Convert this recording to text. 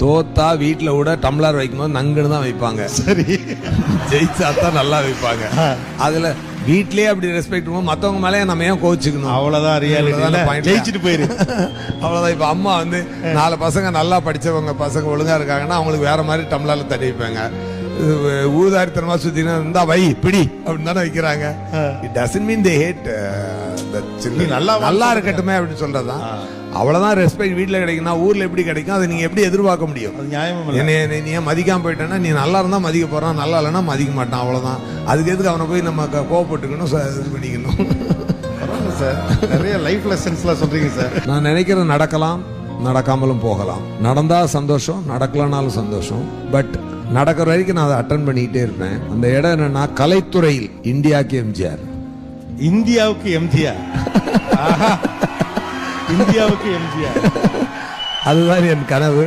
தோத்தா வீட்டுல கூட டம்ளர் வைக்கும்போது நங்குன்னு தான் வைப்பாங்க. சரி, ஜெயிச்சா தான் நல்லா வைப்பாங்க. அதுல வீட்லயே அப்படி ரெஸ்பெக்ட் பண்ணுவோம், மத்தவங்க மேலே நம்ம ஏன் கோவிச்சுக்கணும்? அவ்வளவுதான் ரியாலிட்டி. ஜெயிச்சுட்டு போயிரு, அவ்வளவுதான். இப்ப அம்மா வந்து 4 பசங்க நல்லா படிச்சவங்க பசங்க ஒழுங்கா இருக்காங்கன்னா அவங்களுக்கு வேற மாதிரி டம்ளர்ல தட்டி வைப்பாங்க. ஊதாரித்தனமா சுத்தினா இருந்தா வை பிடி அப்படின்னு தானே வைக்கிறாங்க. It doesn't mean they hate the children. நல்லா இருக்கட்டுமே அப்படின்னு சொல்றதுதான். அவ்வளவுதான் ரெஸ்பெக்ட் வீட்டுல கிடைக்கும்னா ஊர்ல எப்படி கிடைக்கும்? அதை நீங்க எப்படி எதிர்பார்க்க முடியும்? நீ மதிக்காம போயிட்டேன்னா நீ நல்லா இருந்தா மதிக்க போறான், நல்லா இல்லைன்னா மதிக்க மாட்டான். அவ்வளவுதான். அதுக்கு எதுக்கு அவனை போய் நம்ம கோவப்பட்டுக்கணும், இது பண்ணிக்கணும்? சார், நிறைய லைஃப் லெசன்ஸ்லாம் சொல்றீங்க சார். நான் நினைக்கிறது நடக்கலாம், நடக்காமலும் போகலாம். நடந்தா சந்தோஷம், நடக்கலனாலும் சந்தோஷம். பட் நடக்கிற வரைக்கும் நான் அதை அட்டன் பண்ணிக்கிட்டே இருப்பேன். அந்த இடம் என்னன்னா, கலைத்துறையில் இந்தியாவுக்கு எம்ஜிஆர். இந்தியாவுக்கு எம்ஜிஆர். இந்தியாவுக்கு எம்ஜிஆர், அதுதான் என் கனவு.